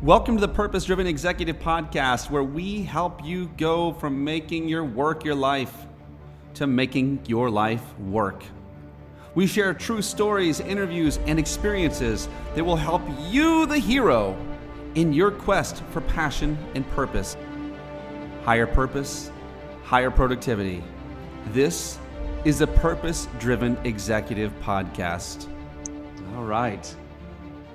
Welcome to the Purpose Driven Executive Podcast, where we help you go from making your work your life to making your life work. We share true stories, interviews, and experiences that will help you, the hero, in your quest for passion and purpose. Higher purpose, higher productivity. This is the Purpose Driven Executive Podcast. All right.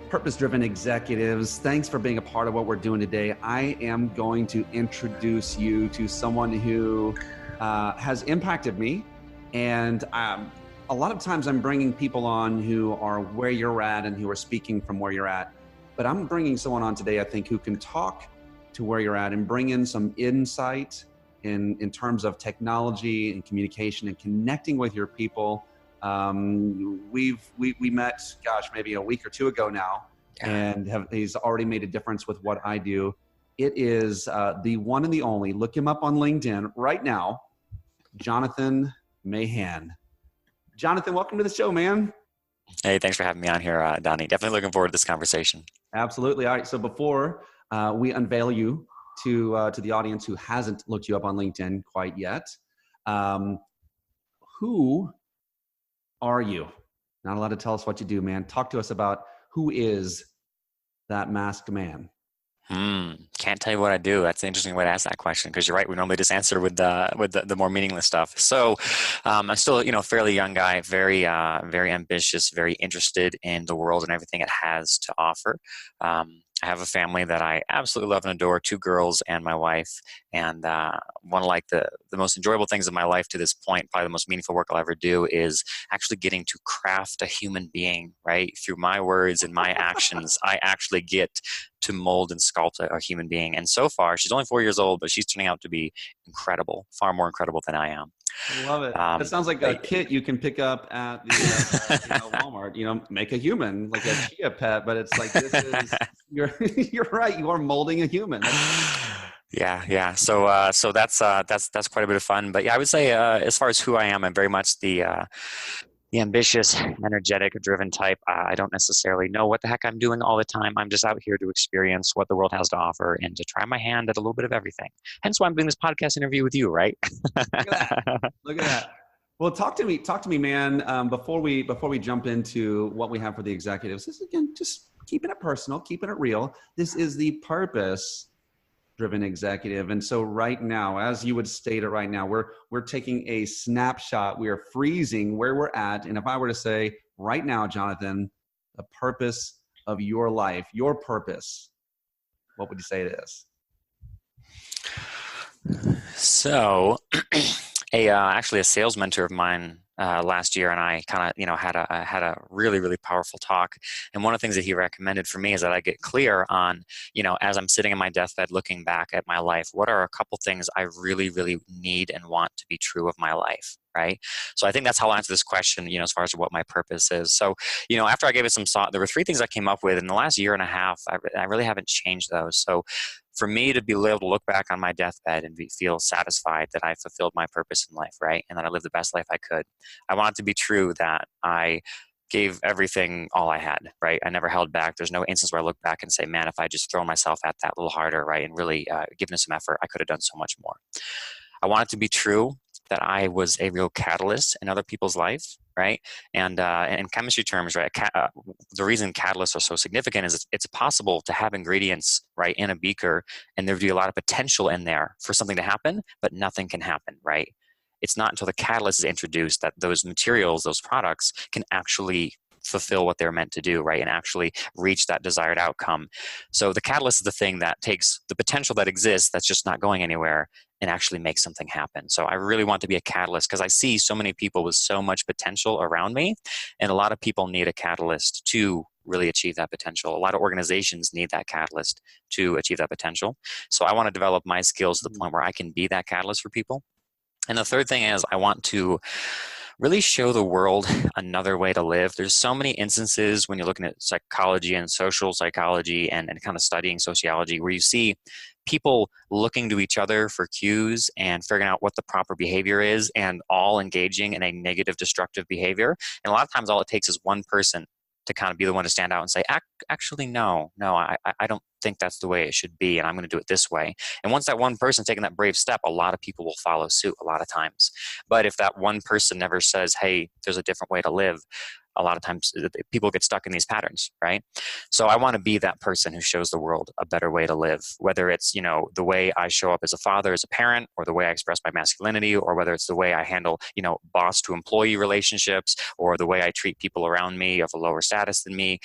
Purpose-driven executives, thanks for being a part of what we're doing today. I am going to introduce you to someone who has impacted me. And a lot of times I'm bringing people on who are where you're at and who are speaking from where you're at. But I'm bringing someone on today, I think, who can talk to where you're at and bring in some insight in terms of technology and communication and connecting with your people. We met, maybe a week or two ago now, and he's already made a difference with what I do. It is the one and the only, look him up on LinkedIn right now, Jonathan Mahan. Jonathan, welcome to the show, man. Hey, thanks for having me on here, Donnie. Definitely looking forward to this conversation. Absolutely. All right. So before we unveil you to the audience who hasn't looked you up on LinkedIn quite yet, who are you? Not allowed to tell us what you do, man. Talk to us about who is that masked man. Can't tell you what I do. That's an interesting way to ask that question, because you're right. We normally just answer with the more meaningless stuff. So I'm still, a fairly young guy, very ambitious, very interested in the world and everything it has to offer. I have a family that I absolutely love and adore, 2 girls and my wife. And one of the most enjoyable things of my life to this point, probably the most meaningful work I'll ever do, is actually getting to craft a human being, right? Through my words and my actions, I actually get to mold and sculpt a human being. And so far, she's only 4 years old, but she's turning out to be incredible, far more incredible than I am. I love it. That sounds like a kit you can pick up at the Walmart. Make a human, like a chia pet. But it's like, this is you're right. You are molding a human. Yeah. So that's quite a bit of fun. But yeah, I would say as far as who I am, I'm very much the ambitious, energetic, driven type. I don't necessarily know what the heck I'm doing all the time. I'm just out here to experience what the world has to offer and to try my hand at a little bit of everything. Hence why I'm doing this podcast interview with you, right? Look at that. Well, talk to me, man. Before we jump into what we have for the executives, this is, again, just keeping it personal, keeping it real. This is the purpose-driven executive. And so right now, as you would state it right now, we're taking a snapshot. We are freezing where we're at. And if I were to say right now, Jonathan, the purpose of your life, your purpose, what would you say it is? So actually a sales mentor of mine last year and I kind of had a really, really powerful talk. And one of the things that he recommended for me is that I get clear on, as I'm sitting in my deathbed looking back at my life, what are a couple things I really, really need and want to be true of my life, right? So I think that's how I'll answer this question, as far as what my purpose is. So, after I gave it some thought, there were 3 things I came up with in the last year and a half. I really haven't changed those. So for me to be able to look back on my deathbed and feel satisfied that I fulfilled my purpose in life, right? And that I lived the best life I could. I want it to be true that I gave everything all I had, right? I never held back. There's no instance where I look back and say, man, if I just thrown myself at that a little harder, right? And really given it some effort, I could have done so much more. I want it to be true that I was a real catalyst in other people's life, right? And in chemistry terms, right, the reason catalysts are so significant is it's possible to have ingredients, right, in a beaker, and there'd be a lot of potential in there for something to happen, but nothing can happen, right? It's not until the catalyst is introduced that those materials, those products, can actually fulfill what they're meant to do, right, and actually reach that desired outcome. So the catalyst is the thing that takes the potential that exists that's just not going anywhere and actually makes something happen. So I really want to be a catalyst because I see so many people with so much potential around me, and a lot of people need a catalyst to really achieve that potential. A lot of organizations need that catalyst to achieve that potential. So I want to develop my skills to the point where I can be that catalyst for people. And the third thing is I want to really show the world another way to live. There's so many instances when you're looking at psychology and social psychology and kind of studying sociology where you see people looking to each other for cues and figuring out what the proper behavior is and all engaging in a negative, destructive behavior. And a lot of times all it takes is one person to kind of be the one to stand out and say, actually, no, I don't think that's the way it should be, and I'm going to do it this way. And once that one person taking that brave step, a lot of people will follow suit a lot of times. But if that one person never says, hey, there's a different way to live, a lot of times people get stuck in these patterns, right? So I want to be that person who shows the world a better way to live, whether it's, the way I show up as a father, as a parent, or the way I express my masculinity, or whether it's the way I handle, boss to employee relationships, or the way I treat people around me of a lower status than me.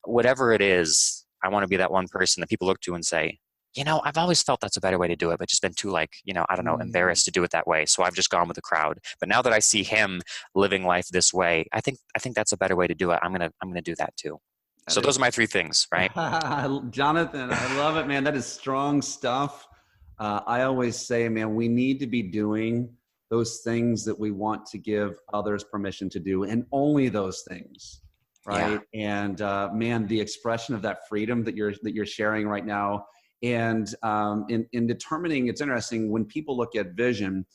Whatever it is, I want to be that one person that people look to and say, I've always felt that's a better way to do it, but just been too embarrassed to do it that way. So I've just gone with the crowd. But now that I see him living life this way, I think that's a better way to do it. I'm gonna do that too. So those are my 3 things, right? Jonathan, I love it, man. That is strong stuff. I always say, man, we need to be doing those things that we want to give others permission to do, and only those things, right? Yeah. And man, the expression of that freedom that you're sharing right now. And in determining, it's interesting when people look at vision,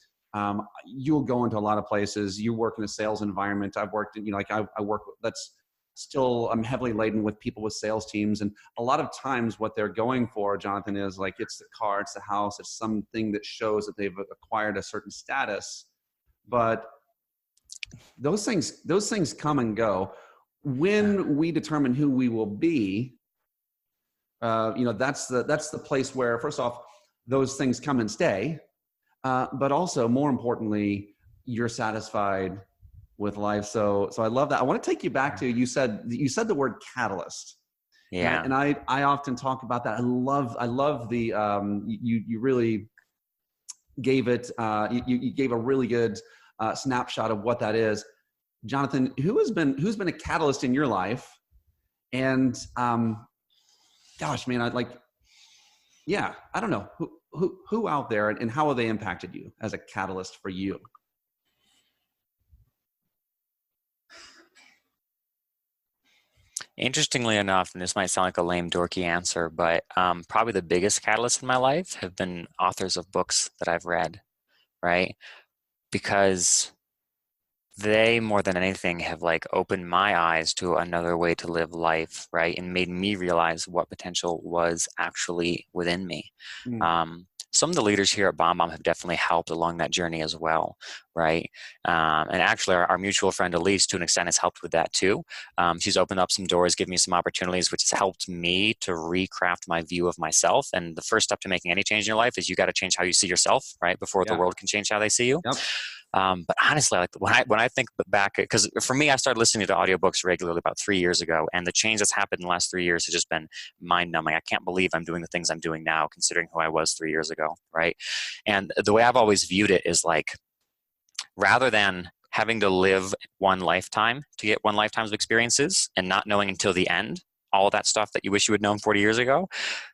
you'll go into a lot of places. You work in a sales environment. I've worked in, I work, I'm heavily laden with people with sales teams. And a lot of times what they're going for, Jonathan, is like, it's the car, it's the house, it's something that shows that they've acquired a certain status. But those things come and go. When we determine who we will be, that's the place where, first off, those things come and stay. But also, more importantly, you're satisfied with life. So I love that. I want to take you back to, you said the word catalyst. Yeah. And I often talk about that. I love the, you really gave it, you gave a really good snapshot of what that is. Jonathan, who's been a catalyst in your life? And, gosh, man, I don't know who out there, and how have they impacted you as a catalyst for you? Interestingly enough, and this might sound like a lame, dorky answer, but probably the biggest catalyst in my life have been authors of books that I've read, right? Because they, more than anything, have opened my eyes to another way to live life, right? And made me realize what potential was actually within me. Some of the leaders here at BombBomb have definitely helped along that journey as well, right? And actually, our mutual friend Elise, to an extent, has helped with that too. She's opened up some doors, given me some opportunities, which has helped me to recraft my view of myself. And the first step to making any change in your life is you got to change how you see yourself, right? Before the world can change how they see you. Yep. But honestly, when I think back, because for me, I started listening to audiobooks regularly about 3 years ago, and the change that's happened in the last 3 years has just been mind-numbing. I can't believe I'm doing the things I'm doing now, considering who I was 3 years ago, right? And the way I've always viewed it is rather than having to live one lifetime to get one lifetime's experiences and not knowing until the end all of that stuff that you wish you had known 40 years ago,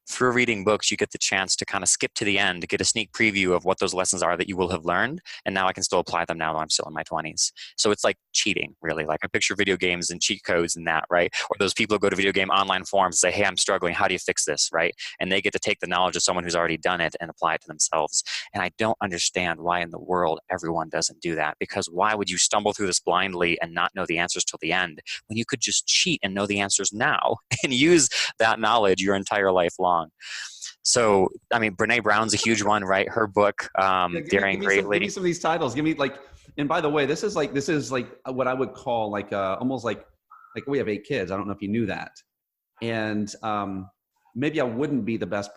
through reading books, you get the chance to kind of skip to the end, to get a sneak preview of what those lessons are that you will have learned. And now I can still apply them now that I'm still in my 20s. So it's like cheating, really. I picture video games and cheat codes and that, right? Or those people who go to video game online forums and say, hey, I'm struggling. How do you fix this, right? And they get to take the knowledge of someone who's already done it and apply it to themselves. And I don't understand why in the world everyone doesn't do that. Because why would you stumble through this blindly and not know the answers till the end when you could just cheat and know the answers now and use that knowledge your entire life long? So, I mean, Brene Brown's a huge one, right? Her book, Daring Greatly. Give me some of these titles. Give me and by the way, this is like what I would call almost like we have 8 kids. I don't know if you knew that. And maybe I wouldn't be the best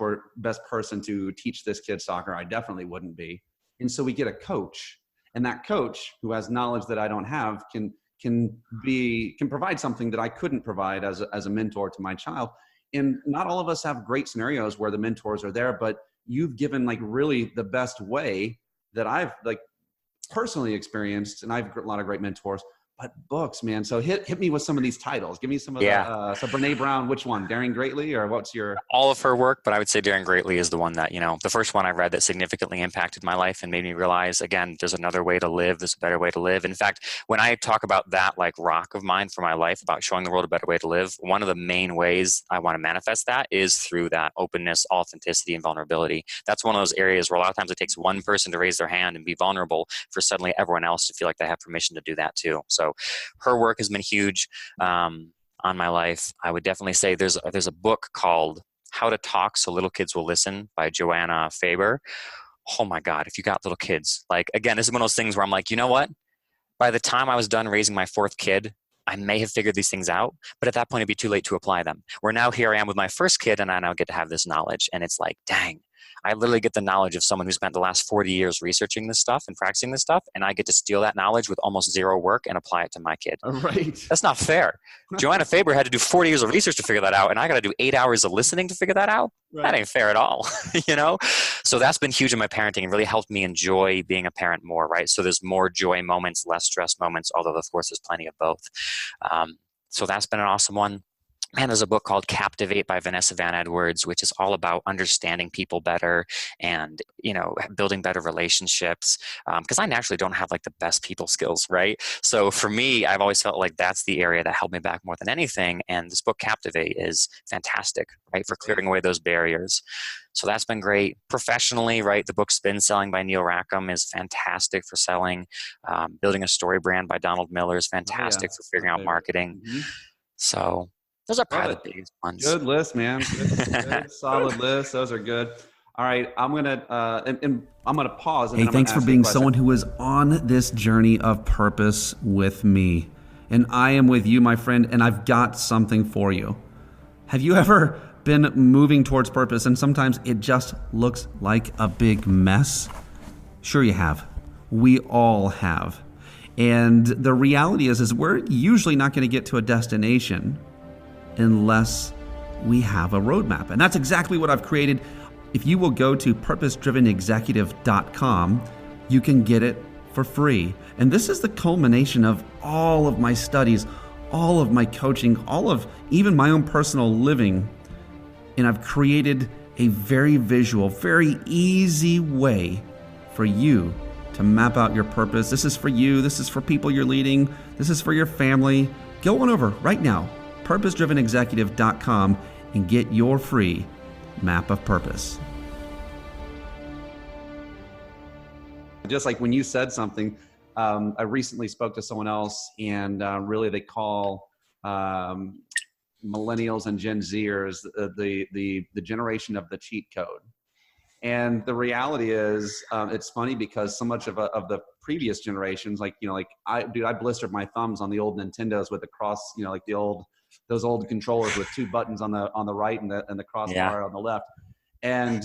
person to teach this kid soccer. I definitely wouldn't be. And so we get a coach, and that coach who has knowledge that I don't have can provide something that I couldn't provide as a mentor to my child. And not all of us have great scenarios where the mentors are there, but you've given really the best way that I've personally experienced. And I've got a lot of great mentors, but books, man. So hit me with some of these titles. Give me some of the, so Brene Brown, which one? Daring Greatly, or what's your? All of her work, but I would say Daring Greatly is the one that, the first one I read that significantly impacted my life and made me realize, again, there's another way to live. There's a better way to live. In fact, when I talk about that rock of mine for my life, about showing the world a better way to live, one of the main ways I want to manifest that is through that openness, authenticity, and vulnerability. That's one of those areas where a lot of times it takes one person to raise their hand and be vulnerable for suddenly everyone else to feel like they have permission to do that too. So her work has been huge on my life. I would definitely say there's a book called How to Talk So Little Kids Will Listen by Joanna Faber. Oh my God, if you got little kids, like, again, this is one of those things where I'm like, you know what? By the time I was done raising my fourth kid, I may have figured these things out, but at that point it'd be too late to apply them. Where now here I am with my first kid, and I now get to have this knowledge. And it's like, dang, I literally get the knowledge of someone who spent the last 40 years researching this stuff and practicing this stuff, and I get to steal that knowledge with almost zero work and apply it to my kid. Right. That's not fair. Joanna Faber had to do 40 years of research to figure that out, and I got to do 8 hours of listening to figure that out. Right. That ain't fair at all, you know? So that's been huge in my parenting and really helped me enjoy being a parent more, right? So there's more joy moments, less stress moments, although of course there's plenty of both. So that's been an awesome one. And there's a book called Captivate by Vanessa Van Edwards, which is all about understanding people better and, you know, building better relationships. Because I naturally don't have like the best people skills, right? So for me, I've always felt like that's the area that held me back more than anything. And this book, Captivate, is fantastic, right, for clearing away those barriers. So that's been great. Professionally, right, the book Spin Selling by Neil Rackham is fantastic for selling. Building a Story Brand by Donald Miller is fantastic for figuring out marketing. Mm-hmm. So those are probably the biggest ones. Good list, man. Good, solid list. Those are good. All right, I'm gonna and I'm gonna pause. And hey, thanks for being someone who is on this journey of purpose with me, and I am with you, my friend. And I've got something for you. Have you ever been moving towards purpose, and sometimes it just looks like a big mess? Sure, you have. We all have. And the reality is we're usually not going to get to a destination unless we have a roadmap. And that's exactly what I've created. If you will go to purposedrivenexecutive.com, you can get it for free. And this is the culmination of all of my studies, all of my coaching, all of even my own personal living. And I've created a very visual, very easy way for you to map out your purpose. This is for you. This is for people you're leading. This is for your family. Go on over right now, purposedrivenexecutive.com, and get your free map of purpose. Just like when you said something, I recently spoke to someone else, and really they call millennials and Gen Zers the generation of the cheat code. And the reality is, it's funny because so much of the previous generations, like, you know, like I blistered my thumbs on the old Nintendos with the cross, you know, like those old controllers with two buttons on the right and the crossbar on the left. And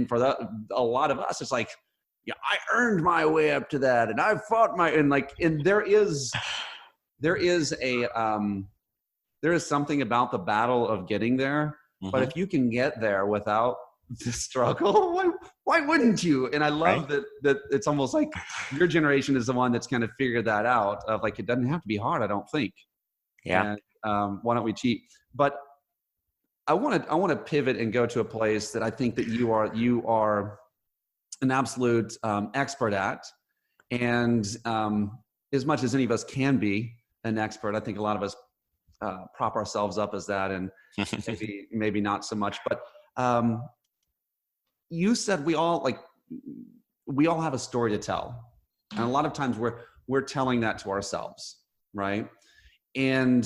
for that, a lot of us, it's like, yeah, I earned my way up to that, and I fought and there is something about the battle of getting there. Mm-hmm. But if you can get there without the struggle, why wouldn't you? And I love that it's almost like your generation is the one that's kind of figured that out, of like, it doesn't have to be hard, I don't think. Yeah. And, why don't we cheat? But I want to pivot and go to a place that I think that you are an absolute expert at, and as much as any of us can be an expert, I think a lot of us prop ourselves up as that, and maybe not so much. But you said we all have a story to tell, and a lot of times we're telling that to ourselves, right? And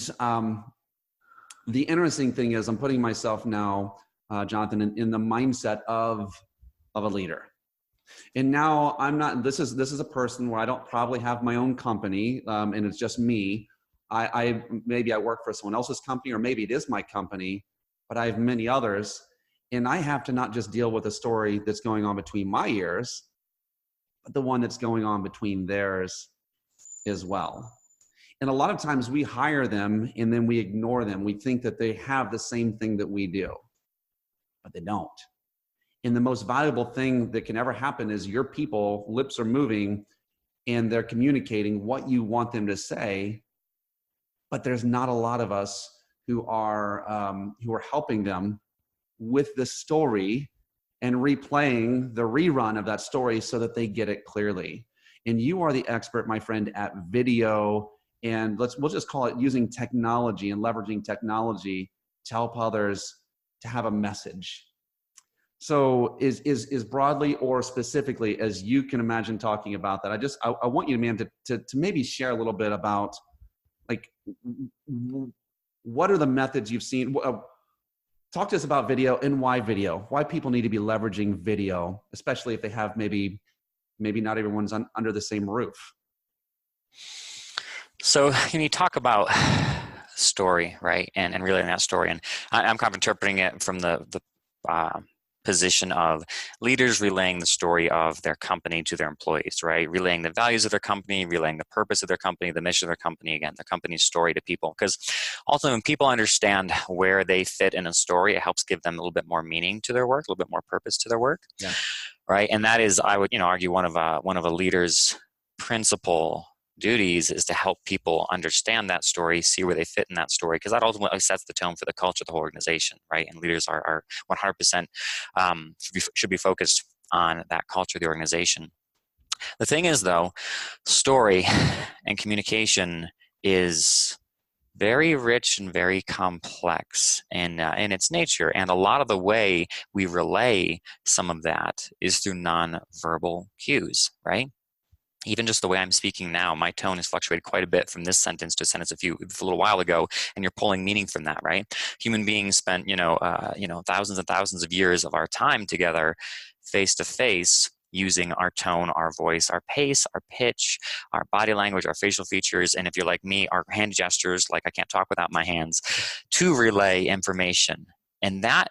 the interesting thing is, I'm putting myself now, Jonathan, in the mindset of a leader. And now I'm not, this is a person where I don't probably have my own company, and it's just me. Maybe I work for someone else's company, or maybe it is my company, but I have many others. And I have to not just deal with a story that's going on between my ears, but the one that's going on between theirs as well. And a lot of times we hire them and then we ignore them. We think that they have the same thing that we do, but they don't. And the most valuable thing that can ever happen is your people, lips are moving and they're communicating what you want them to say, but there's not a lot of us who are helping them with the story and replaying the rerun of that story so that they get it clearly. And you are the expert, my friend, at video, and we'll just call it using technology and leveraging technology to help others to have a message. So is broadly or specifically, as you can imagine talking about that, I want you, man, to maybe share a little bit about, like, what are the methods you've seen? Talk to us about video and why video, why people need to be leveraging video, especially if they have maybe not everyone's under the same roof. So when you talk about story, right, and relaying that story, and I'm kind of interpreting it from the position of leaders relaying the story of their company to their employees, right? Relaying the values of their company, relaying the purpose of their company, the mission of their company, again, the company's story to people. Because ultimately, when people understand where they fit in a story, it helps give them a little bit more meaning to their work, a little bit more purpose to their work, Yeah. right? And that is, I would argue, one of a leader's principal duties is to help people understand that story, see where they fit in that story, because that ultimately sets the tone for the culture of the whole organization, right? And leaders are 100% should be focused on that culture of the organization. The thing is, though, story and communication is very rich and very complex in its nature, and a lot of the way we relay some of that is through nonverbal cues, right? Even just the way I'm speaking now, my tone has fluctuated quite a bit from this sentence to a sentence a little while ago, and you're pulling meaning from that, right? Human beings spent, thousands and thousands of years of our time together, face to face, using our tone, our voice, our pace, our pitch, our body language, our facial features, and if you're like me, our hand gestures, like I can't talk without my hands, to relay information. And that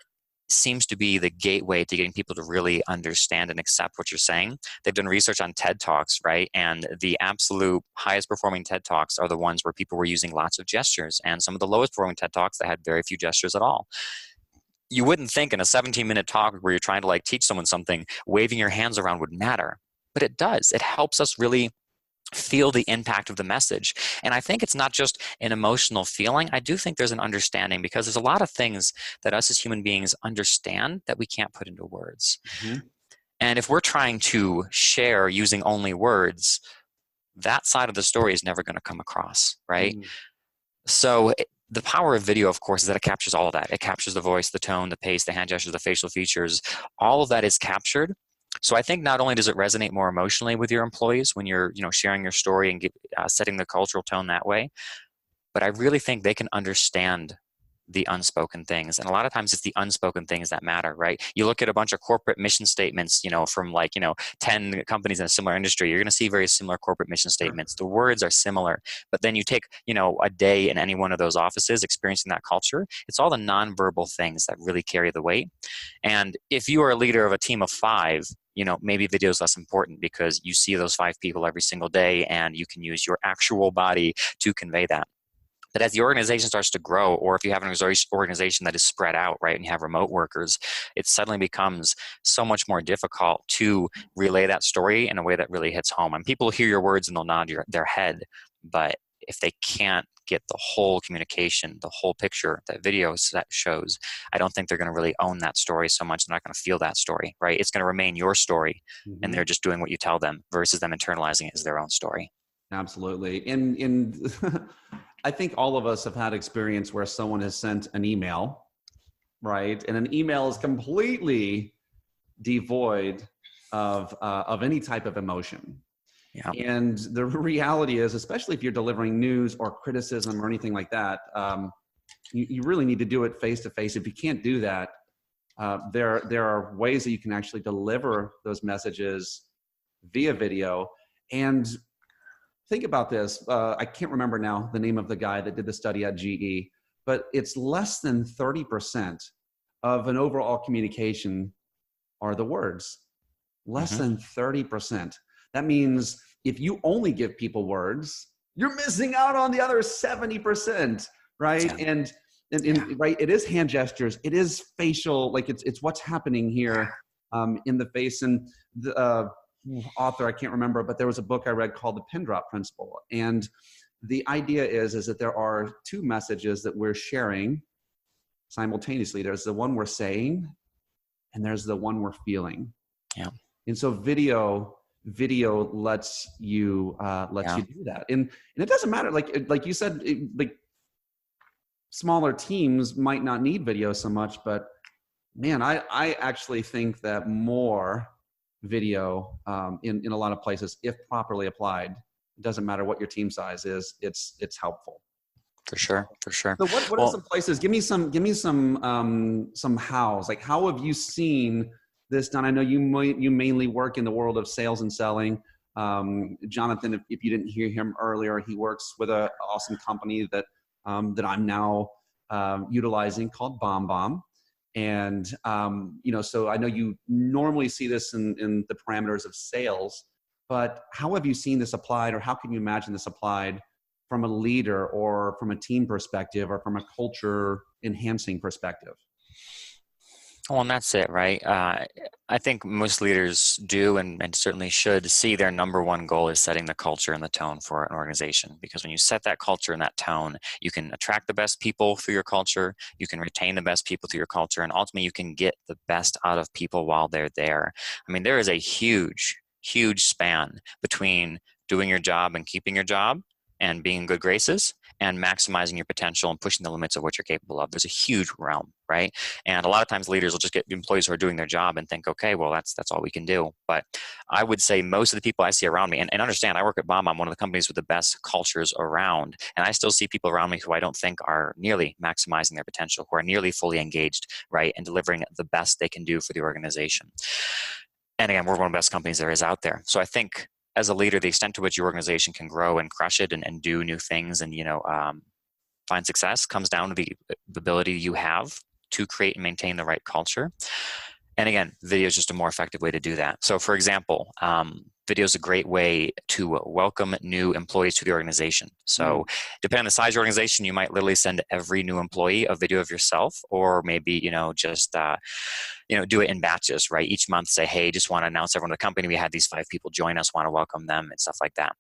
seems to be the gateway to getting people to really understand and accept what you're saying. They've done research on TED Talks, right? And the absolute highest performing TED Talks are the ones where people were using lots of gestures, and some of the lowest performing TED Talks that had very few gestures at all. You wouldn't think in a 17-minute talk where you're trying to teach someone something, waving your hands around would matter, but it does. It helps us really feel the impact of the message. And I think it's not just an emotional feeling. I do think there's an understanding, because there's a lot of things that us as human beings understand that we can't put into words. Mm-hmm. And if we're trying to share using only words, that side of the story is never going to come across, right? Mm. So the power of video, of course, is that it captures all of that. It captures the voice, the tone, the pace, the hand gestures, the facial features. All of that is captured. So I think not only does it resonate more emotionally with your employees when you're, sharing your story and setting the cultural tone that way, but I really think they can understand the unspoken things. And a lot of times it's the unspoken things that matter, right? You look at a bunch of corporate mission statements, from 10 companies in a similar industry, you're going to see very similar corporate mission statements. The words are similar, but then you take, a day in any one of those offices experiencing that culture, it's all the nonverbal things that really carry the weight. And if you are a leader of a team of 5, maybe video is less important because you see those 5 people every single day and you can use your actual body to convey that. But as the organization starts to grow, or if you have an organization that is spread out, right, and you have remote workers, it suddenly becomes so much more difficult to relay that story in a way that really hits home. And people hear your words and they'll nod their head, but if they can't get the whole communication, the whole picture that video shows, I don't think they're going to really own that story so much. They're not going to feel that story, right? It's going to remain your story, and they're just doing what you tell them versus them internalizing it as their own story. Absolutely. And I think all of us have had experience where someone has sent an email, right? And an email is completely devoid of any type of emotion. Yeah. And the reality is, especially if you're delivering news or criticism or anything like that, you really need to do it face to face. If you can't do that, there are ways that you can actually deliver those messages via video. And think about this. I can't remember now the name of the guy that did the study at GE, but it's less than 30% of an overall communication are the words. Less than 30%. That means if you only give people words, you're missing out on the other 70%, right? Yeah. And right, it is hand gestures, it is facial, it's what's happening here in the face. And the author, I can't remember, but there was a book I read called The Pin Drop Principle. And the idea is that there are 2 messages that we're sharing simultaneously. There's the one we're saying, and there's the one we're feeling. Yeah. And so video lets you do that. And it doesn't matter. Like you said, smaller teams might not need video so much, but man, I actually think that more video in a lot of places, if properly applied, it doesn't matter what your team size is, it's helpful. For sure. For sure. So what are some places? Give me some hows. Like, how have you seen this done? I know you mainly work in the world of sales and selling. Jonathan, if you didn't hear him earlier, he works with an awesome company that I'm now utilizing called BombBomb. And so I know you normally see this in the parameters of sales, but how have you seen this applied, or how can you imagine this applied from a leader or from a team perspective or from a culture enhancing perspective? Well, and that's it, right? I think most leaders do and certainly should see their number one goal is setting the culture and the tone for an organization. Because when you set that culture and that tone, you can attract the best people through your culture, you can retain the best people through your culture, and ultimately you can get the best out of people while they're there. I mean, there is a huge span between doing your job and keeping your job and being in good graces and maximizing your potential and pushing the limits of what you're capable of. There's a huge realm, right? And a lot of times leaders will just get employees who are doing their job and think, okay, well, that's all we can do. But I would say most of the people I see around me, and understand, I work at BombBomb, one of the companies with the best cultures around, and I still see people around me who I don't think are nearly maximizing their potential, who are nearly fully engaged, right, and delivering the best they can do for the organization. And again, we're one of the best companies there is out there. So I think as a leader, the extent to which your organization can grow and crush it and do new things and, find success comes down to the ability you have to create and maintain the right culture. And again, video is just a more effective way to do that. So for example, video is a great way to welcome new employees to the organization. So depending on the size of your organization, you might literally send every new employee a video of yourself, or maybe, just do it in batches, right? Each month say, hey, just want to announce everyone in the company, we had these 5 people join us, want to welcome them and stuff like that.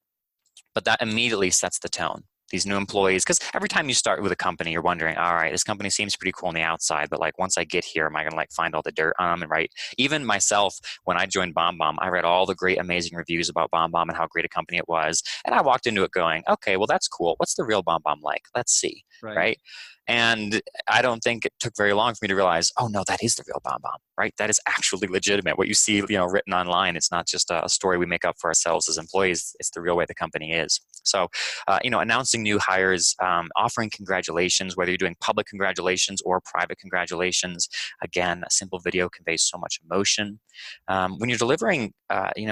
But that immediately sets the tone. These new employees, because every time you start with a company, you're wondering, all right, this company seems pretty cool on the outside, but like once I get here, am I going to find all the dirt on them? And right, even myself, when I joined BombBomb, I read all the great, amazing reviews about BombBomb and how great a company it was. And I walked into it going, okay, well, that's cool. What's the real BombBomb like? Let's see, right? And I don't think it took very long for me to realize, oh no, that is the real BombBomb, right? That is actually legitimate. What you see, written online, it's not just a story we make up for ourselves as employees. It's the real way the company is. So, announcing new hires, offering congratulations, whether you're doing public congratulations or private congratulations. Again, a simple video conveys so much emotion. When you're delivering,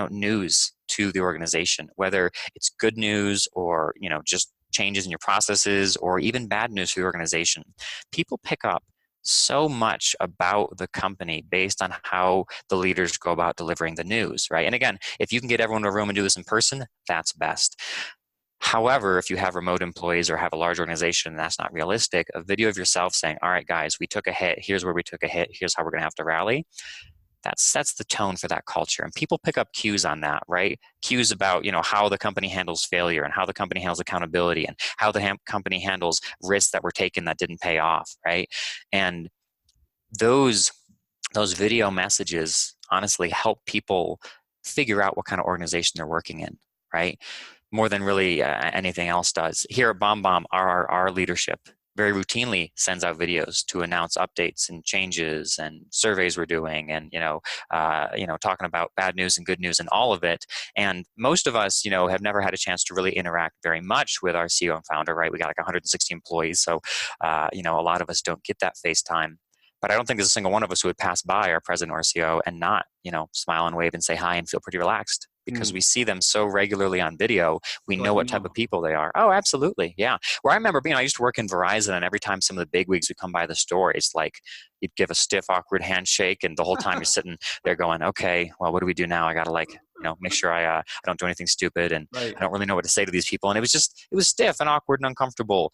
news to the organization, whether it's good news or, just changes in your processes or even bad news for the organization, people pick up so much about the company based on how the leaders go about delivering the news, right? And again, if you can get everyone in a room and do this in person, that's best. However, if you have remote employees or have a large organization and that's not realistic, a video of yourself saying, all right, guys, we took a hit. Here's where we took a hit. Here's how we're going to have to rally. That sets the tone for that culture. And people pick up cues on that, right? Cues about, how the company handles failure and how the company handles accountability and how the company handles risks that were taken that didn't pay off, right? And those video messages honestly help people figure out what kind of organization they're working in, right? More than really anything else does. Here at BombBomb, our leadership very routinely sends out videos to announce updates and changes and surveys we're doing and, talking about bad news and good news and all of it. And most of us, have never had a chance to really interact very much with our CEO and founder, right? We got like 160 employees. So, a lot of us don't get that FaceTime. But I don't think there's a single one of us who would pass by our president or CEO and not, smile and wave and say hi and feel pretty relaxed. Because we see them so regularly on video, we know what type of people they are. Oh, absolutely. Yeah. Where I remember I used to work in Verizon, and every time some of the bigwigs would come by the store, it's like you'd give a stiff, awkward handshake, and the whole time you're sitting there going, okay, well, what do we do now? I got to make sure I don't do anything stupid, and I don't really know what to say to these people. And it was stiff and awkward and uncomfortable.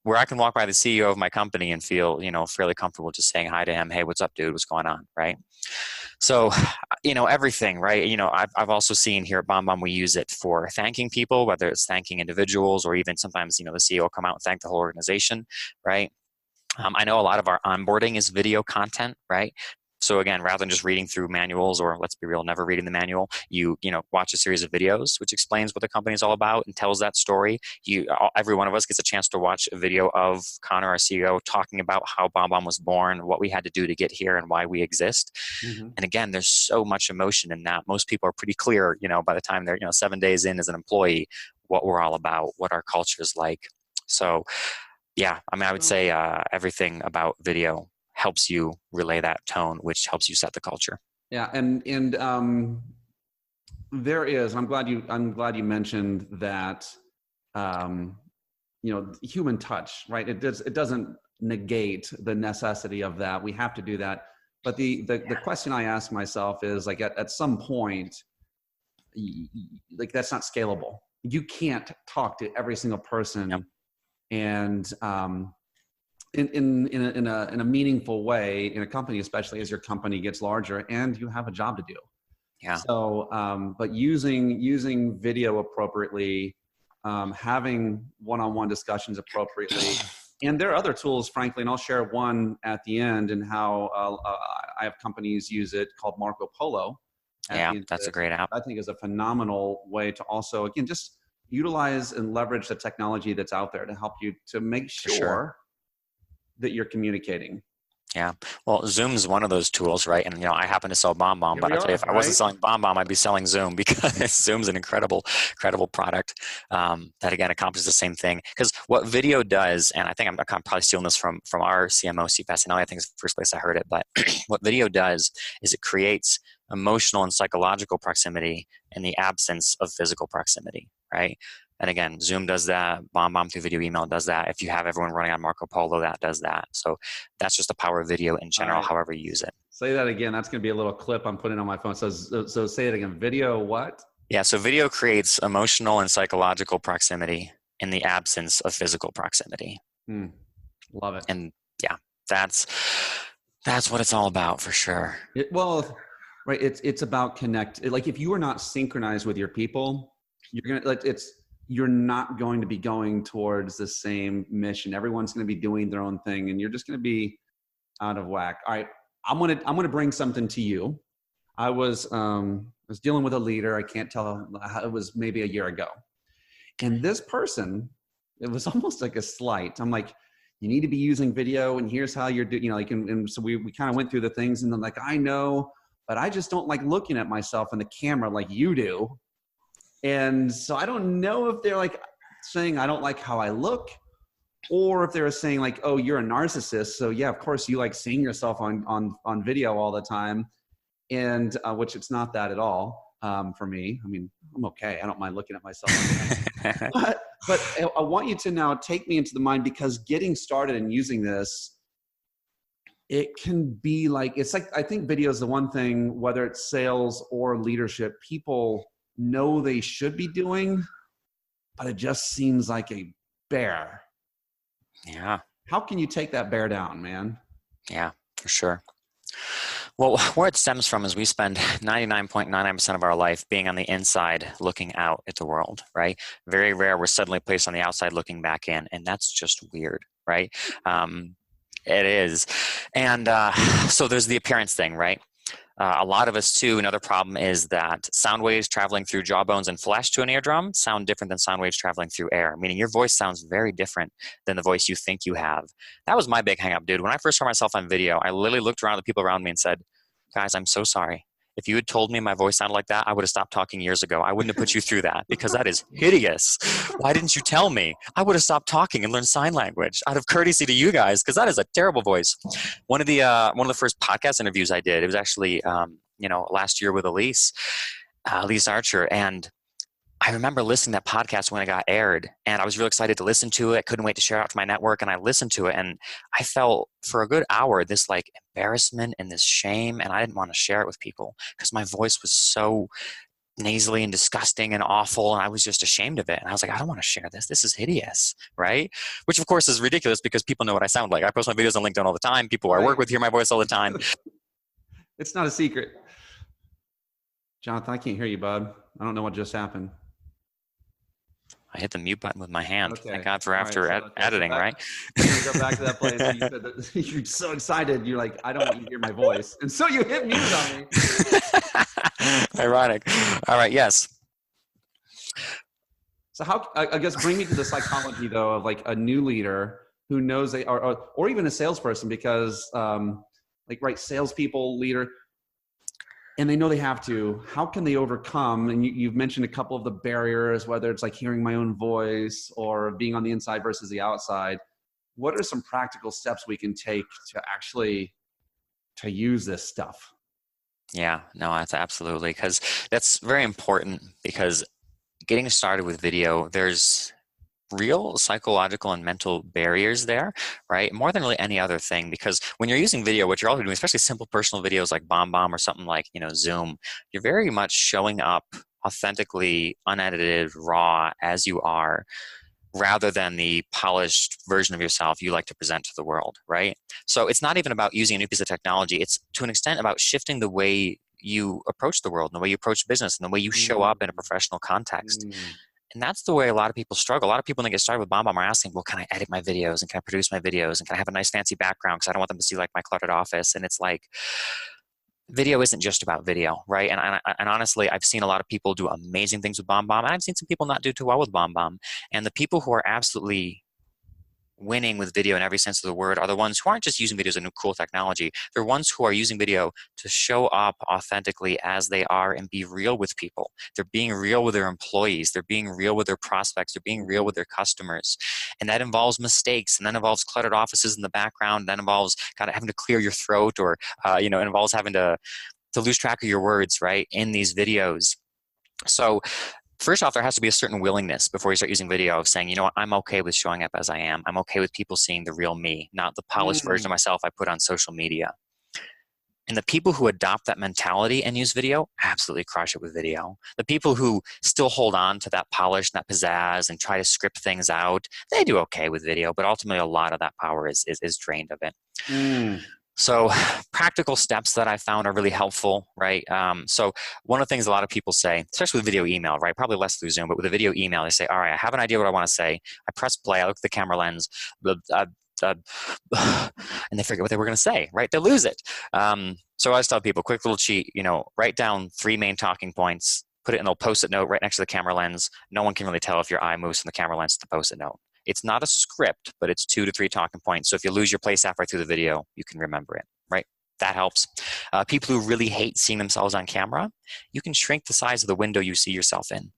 Where I can walk by the CEO of my company and feel, fairly comfortable just saying hi to him. Hey, what's up, dude? What's going on? Right. So, everything, right? I've also seen here at BombBomb, we use it for thanking people, whether it's thanking individuals or even sometimes, the CEO will come out and thank the whole organization, right? I know a lot of our onboarding is video content, right? So again, rather than just reading through manuals, or let's be real, never reading the manual, you watch a series of videos which explains what the company is all about and tells that story. Every one of us gets a chance to watch a video of Connor, our CEO, talking about how BombBomb was born, what we had to do to get here, and why we exist. Mm-hmm. And again, there's so much emotion in that. Most people are pretty clear, by the time they're 7 days in as an employee, what we're all about, what our culture is like. So yeah, I mean, I would say everything about video helps you relay that tone, which helps you set the culture. Yeah, and there is. I'm glad you mentioned that. Human touch, right? It doesn't negate the necessity of that. We have to do that. But the question I ask myself is like at some point, like that's not scalable. You can't talk to every single person. Yep. And in a meaningful way in a company, especially as your company gets larger and you have a job to do. Yeah. So, but using video appropriately, having one-on-one discussions appropriately, and there are other tools, frankly, and I'll share one at the end and how I have companies use it called Marco Polo. Yeah, that's a great app. I think is a phenomenal way to also, again, just utilize and leverage the technology that's out there to help you to make sure that you're communicating. Yeah. Well, Zoom's one of those tools, right? And, I happen to sell BombBomb, but I tell you, if I wasn't selling BombBomb, I'd be selling Zoom, because Zoom's an incredible product that, again, accomplishes the same thing. Because what video does, and I think I'm probably stealing this from our CMO, CPAS, I think it's the first place I heard it, but what video does is it creates emotional and psychological proximity in the absence of physical proximity, right? And again, Zoom does that. BombBomb through video email does that. If you have everyone running on Marco Polo, that does that. So that's just the power of video in general, however you use it. Say that again. That's going to be a little clip I'm putting on my phone. So say it again. Video what? Yeah, so video creates emotional and psychological proximity in the absence of physical proximity. Love it. And yeah, that's what it's all about for sure. Right. It's about connect. Like if you are not synchronized with your people, you're not going to be going towards the same mission. Everyone's going to be doing their own thing, and you're just going to be out of whack. All right, I'm going to bring something to you. I was dealing with a leader. I can't tell. It was maybe a year ago, and this person, it was almost like a slight. I'm like, you need to be using video, and here's how you're doing. And so we kind of went through the things, and I'm like, I know, but I just don't like looking at myself in the camera like you do. And so I don't know if they're like saying I don't like how I look, or if they're saying like, oh, you're a narcissist. So yeah, of course you like seeing yourself on video all the time. And which it's not that at all for me. I mean, I'm okay. I don't mind looking at myself. but I want you to now take me into the mind, because getting started and using this, it can be like, it's like, I think video is the one thing, whether it's sales or leadership, people know they should be doing, but it just seems like a bear. Yeah. How can you take that bear down, man? Yeah, for sure. Well, where it stems from is we spend 99.99% of our life being on the inside looking out at the world, right? Very rare we're suddenly placed on the outside looking back in, and that's just weird, right? It is. And so there's the appearance thing, right? A lot of us too, another problem is that sound waves traveling through jawbones and flesh to an eardrum sound different than sound waves traveling through air, meaning your voice sounds very different than the voice you think you have. That was my big hang up, dude. When I first saw myself on video, I literally looked around at the people around me and said, guys, I'm so sorry. If you had told me my voice sounded like that, I would have stopped talking years ago. I wouldn't have put you through that, because that is hideous. Why didn't you tell me? I would have stopped talking and learned sign language out of courtesy to you guys, because that is a terrible voice. One of the first podcast interviews I did, it was actually last year with Elise Archer, and I remember listening to that podcast when it got aired, and I was really excited to listen to it. I couldn't wait to share it out to my network, and I listened to it, and I felt for a good hour this like embarrassment and this shame, and I didn't want to share it with people because my voice was so nasally and disgusting and awful, and I was just ashamed of it. And I was like, I don't want to share this. This is hideous, right? Which of course is ridiculous, because people know what I sound like. I post my videos on LinkedIn all the time. People I work with hear my voice all the time. It's not a secret. Jonathan, I can't hear you, bud. I don't know what just happened. I hit the mute button with my hand. Okay. Thank God for editing, right? We're going to go back to that place. You said that you're so excited. You're like, I don't want you to hear my voice. And so you hit mute on me. Ironic. All right. Yes. So I guess bring me to the psychology though, of like a new leader who knows they are, or even a salesperson, because salespeople, leader, and they know they have to, how can they overcome? And you've mentioned a couple of the barriers, whether it's like hearing my own voice or being on the inside versus the outside. what are some practical steps we can take to actually to use this stuff? Yeah, no, that's absolutely, because that's very important, because getting started with video, there's real psychological and mental barriers there, right? More than really any other thing, because when you're using video, what you're also doing, especially simple personal videos like BombBomb or something like, Zoom, you're very much showing up authentically, unedited, raw as you are, rather than the polished version of yourself you like to present to the world, right? So it's not even about using a new piece of technology. It's to an extent about shifting the way you approach the world and the way you approach business and the way you show up in a professional context. And that's the way a lot of people struggle. A lot of people, when they get started with BombBomb, are asking, well, can I edit my videos, and can I produce my videos, and can I have a nice fancy background, because I don't want them to see like my cluttered office. And it's like, video isn't just about video, right? And honestly, I've seen a lot of people do amazing things with BombBomb, and I've seen some people not do too well with BombBomb. And the people who are absolutely winning with video in every sense of the word are the ones who aren't just using video as a new cool technology. They're ones who are using video to show up authentically as they are and be real with people. They're being real with their employees. They're being real with their prospects. They're being real with their customers. And that involves mistakes, and that involves cluttered offices in the background. That involves kind of having to clear your throat, or, it involves having to lose track of your words, right, in these videos. So first off, there has to be a certain willingness before you start using video of saying, you know what, I'm okay with showing up as I am. I'm okay with people seeing the real me, not the polished version of myself I put on social media. And the people who adopt that mentality and use video absolutely crush it with video. The people who still hold on to that polish, that pizzazz, and try to script things out, they do okay with video, but ultimately a lot of that power is drained of it. So practical steps that I found are really helpful, right? So one of the things a lot of people say, especially with video email, right? Probably less through Zoom, but with a video email, they say, all right, I have an idea what I want to say. I press play, I look at the camera lens, and they forget what they were going to say, right? They lose it. So I always tell people, quick little cheat, write down 3 main talking points, put it in a little Post-it note right next to the camera lens. No one can really tell if your eye moves from the camera lens to the Post-it note. It's not a script, but it's 2 to 3 talking points. So if you lose your place halfway through the video, you can remember it, right? That helps. People who really hate seeing themselves on camera, you can shrink the size of the window you see yourself in,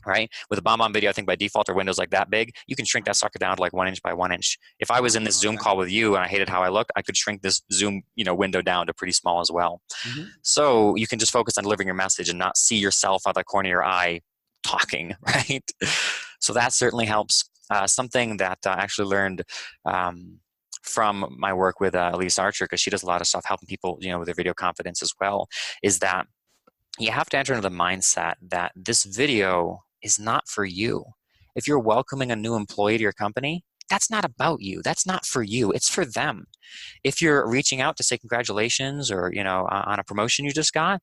right? With a BombBomb video, I think by default our window's like that big. You can shrink that sucker down to like 1 inch by 1 inch. If I was in this Zoom call with you and I hated how I looked, I could shrink this Zoom, window down to pretty small as well. So you can just focus on delivering your message and not see yourself out the corner of your eye talking, right? So that certainly helps. Something that I actually learned from my work with Elise Archer, because she does a lot of stuff helping people, with their video confidence as well, is that you have to enter into the mindset that this video is not for you. If you're welcoming a new employee to your company, that's not about you. That's not for you. It's for them. If you're reaching out to say congratulations or, on a promotion you just got,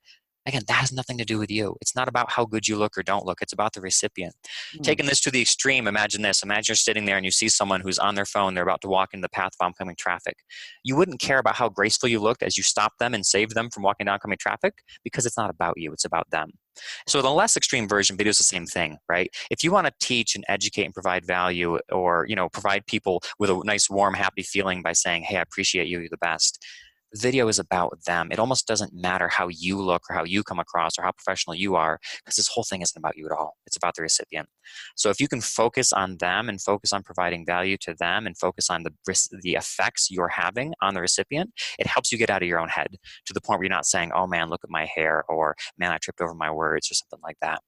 again, that has nothing to do with you. It's not about how good you look or don't look. It's about the recipient. Taking this to the extreme, imagine this. Imagine you're sitting there and you see someone who's on their phone. They're about to walk into the path of oncoming traffic. You wouldn't care about how graceful you looked as you stopped them and saved them from walking down oncoming traffic, because it's not about you. It's about them. So the less extreme version, video is the same thing, right? If you want to teach and educate and provide value, or, provide people with a nice, warm, happy feeling by saying, hey, I appreciate you, you're the best. Video is about them. It almost doesn't matter how you look or how you come across or how professional you are, because this whole thing isn't about you at all. It's about the recipient. So if you can focus on them and focus on providing value to them and focus on the effects you're having on the recipient, it helps you get out of your own head to the point where you're not saying, oh man, look at my hair, or man, I tripped over my words, or something like that.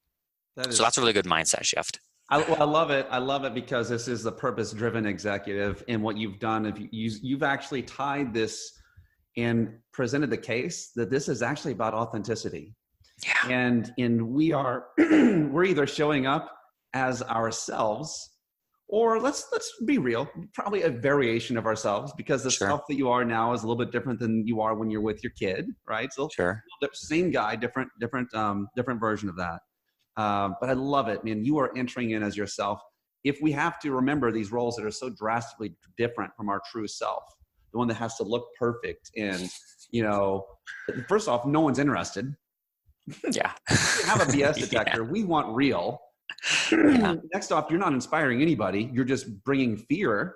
So that's a really good mindset shift. I love it. I love it, because this is the purpose-driven executive, and what you've done, you've actually tied this and presented the case that this is actually about authenticity. Yeah. And we're either showing up as ourselves, or let's be real, probably a variation of ourselves, because the self that you are now is a little bit different than you are when you're with your kid, right? So same guy, different version of that. But I love it, man. You are entering in as yourself. If we have to remember these roles that are so drastically different from our true self, the one that has to look perfect, and, first off, no one's interested. Yeah. We have a BS detector. We want real. Yeah. Next off, you're not inspiring anybody. You're just bringing fear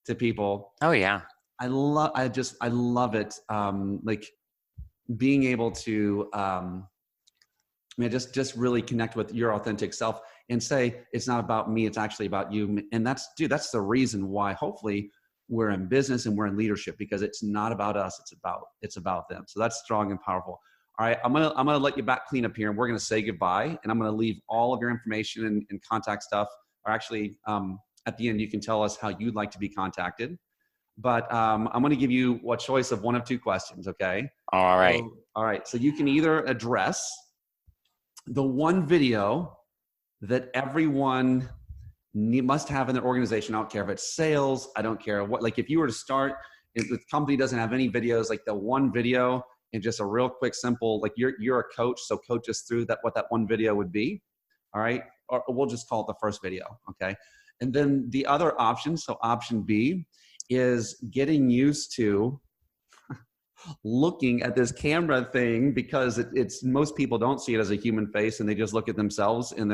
to people. Oh yeah. I love it. Like being able to, just really connect with your authentic self and say, it's not about me, it's actually about you. And that's the reason why hopefully we're in business and we're in leadership, because it's not about us. It's about them. So that's strong and powerful. All right. I'm going to let you back clean up here, and we're going to say goodbye, and I'm going to leave all of your information and contact stuff, or actually, at the end, you can tell us how you'd like to be contacted. But I'm going to give you a choice of one of two questions. Okay. All right. All right. So you can either address the one video that everyone must have in their organization. I don't care if it's sales. I don't care what, like if you were to start, if the company doesn't have any videos, like the one video and just a real quick, simple, like you're a coach. So coach us through what that one video would be. All right. Or we'll just call it the first video. Okay. And then the other option, so option B, is getting used to looking at this camera thing, because it's most people don't see it as a human face, and they just look at themselves in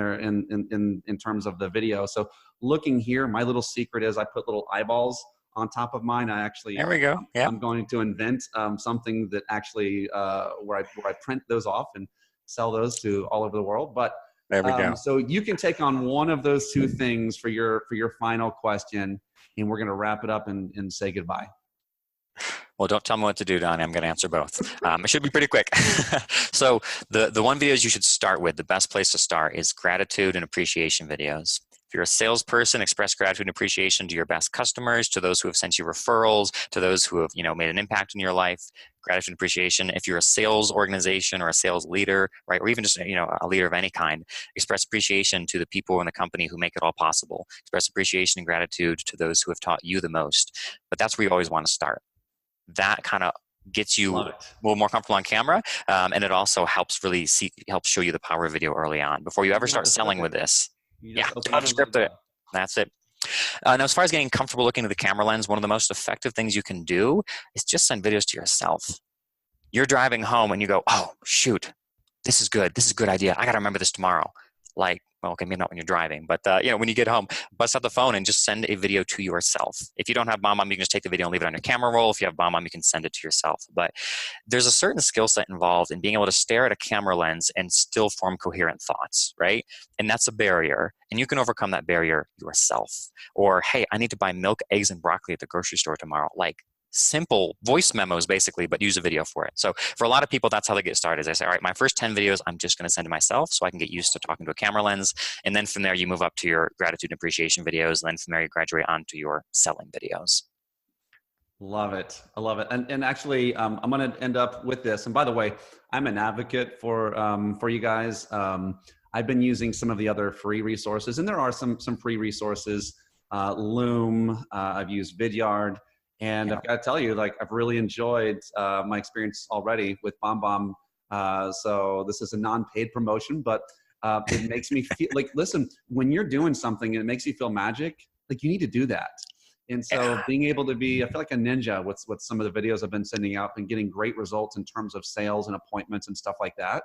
terms of the video. So looking here, my little secret is I put little eyeballs on top of mine. There we go. Yeah. I'm going to invent something that actually where I print those off and sell those to all over the world. But there we go. So you can take on one of those two things for your final question, and we're going to wrap it up and say goodbye. Well, don't tell me what to do, Donnie. I'm going to answer both. It should be pretty quick. So the one videos you should start with, the best place to start is gratitude and appreciation videos. If you're a salesperson, express gratitude and appreciation to your best customers, to those who have sent you referrals, to those who have, made an impact in your life. Gratitude and appreciation. If you're a sales organization or a sales leader, right, or even just a leader of any kind, express appreciation to the people in the company who make it all possible. Express appreciation and gratitude to those who have taught you the most. But that's where you always want to start. That kind of gets you a little more comfortable on camera, and it also helps helps show you the power of video early on before you ever start selling with this. Yeah, don't script it. That's it. Now, as far as getting comfortable looking at the camera lens, one of the most effective things you can do is just send videos to yourself. You're driving home and you go, oh, shoot, this is good. This is a good idea. I got to remember this tomorrow. Like, well, okay, maybe not when you're driving, but when you get home, bust out the phone and just send a video to yourself. If you don't have BombBomb, you can just take the video and leave it on your camera roll. If you have BombBomb, you can send it to yourself. But there's a certain skill set involved in being able to stare at a camera lens and still form coherent thoughts, right? And that's a barrier. And you can overcome that barrier yourself. Or, hey, I need to buy milk, eggs, and broccoli at the grocery store tomorrow. Like, simple voice memos basically, but use a video for it. So for a lot of people, that's how they get started. They say, all right, my first 10 videos, I'm just going to send to myself so I can get used to talking to a camera lens. And then from there, you move up to your gratitude and appreciation videos. And then from there, you graduate onto your selling videos. Love it. I love it. And actually, I'm going to end up with this. And by the way, I'm an advocate for you guys. I've been using some of the other free resources, and there are some free resources, Loom, I've used Vidyard. And I've got to tell you, like, I've really enjoyed my experience already with BombBomb. So this is a non-paid promotion, but it makes me feel like, listen, when you're doing something and it makes you feel magic, like you need to do that. And so being able to I feel like a ninja with some of the videos I've been sending out and getting great results in terms of sales and appointments and stuff like that.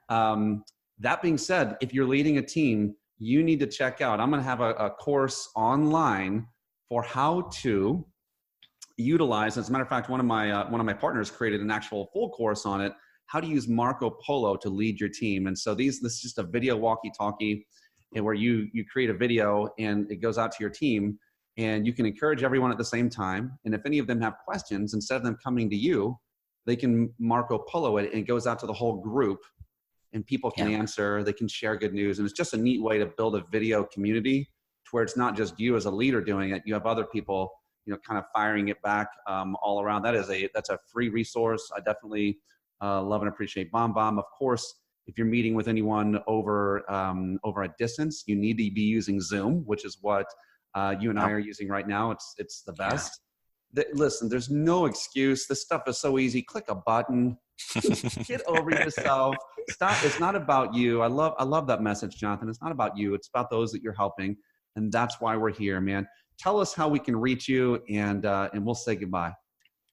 That being said, if you're leading a team, you need to check out, I'm going to have a course online for how to utilize. As a matter of fact, one of my partners created an actual full course on it, how to use Marco Polo to lead your team. And so this is just a video walkie-talkie, and where you create a video and it goes out to your team, and you can encourage everyone at the same time. And if any of them have questions, instead of them coming to you, they can Marco Polo it, and it goes out to the whole group, and people can answer, they can share good news. And it's just a neat way to build a video community to where it's not just you as a leader doing it. You have other people kind of firing it back all around. That's a free resource. I definitely love and appreciate BombBomb. Of course, if you're meeting with anyone over a distance, you need to be using Zoom, which is what you and I are using right now. It's the best. Listen, there's no excuse. This stuff is so easy. Click a button. Get over yourself. Stop. It's not about you. I love that message, Jonathan. It's not about you. It's about those that you're helping, and that's why we're here, man. Tell us how we can reach you, and we'll say goodbye.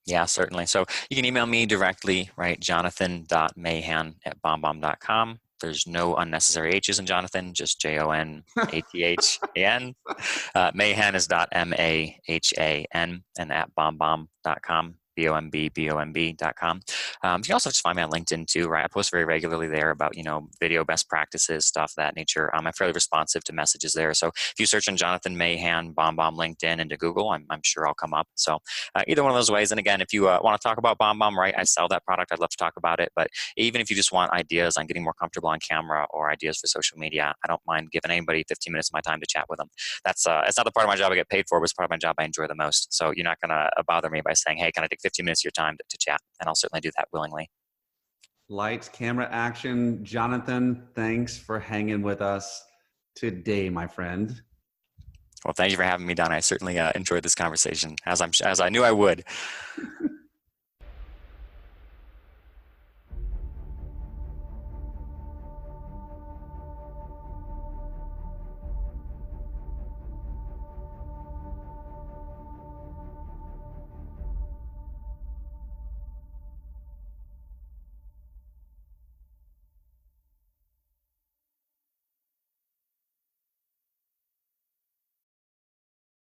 Yeah, certainly. So you can email me directly, right? jonathan.mahan@bombbomb.com. There's no unnecessary H's in Jonathan, just JONATHAN. Mahan is .MAHAN and at bombbomb.com. BombBomb.com. You can also just find me on LinkedIn too, right? I post very regularly there about, video best practices, stuff of that nature. I'm fairly responsive to messages there. So if you search on Jonathan Mahan, BombBomb LinkedIn into Google, I'm sure I'll come up. So either one of those ways. And again, if you want to talk about BombBomb, right, I sell that product. I'd love to talk about it. But even if you just want ideas on getting more comfortable on camera or ideas for social media, I don't mind giving anybody 15 minutes of my time to chat with them. It's not the part of my job I get paid for, but it's part of my job I enjoy the most. So you're not going to bother me by saying, hey, can I take 15 minutes of your time to chat? And I'll certainly do that willingly. Lights, camera, action. Jonathan, thanks for hanging with us today, my friend. Well, thank you for having me, Don. I certainly enjoyed this conversation, as I knew I would.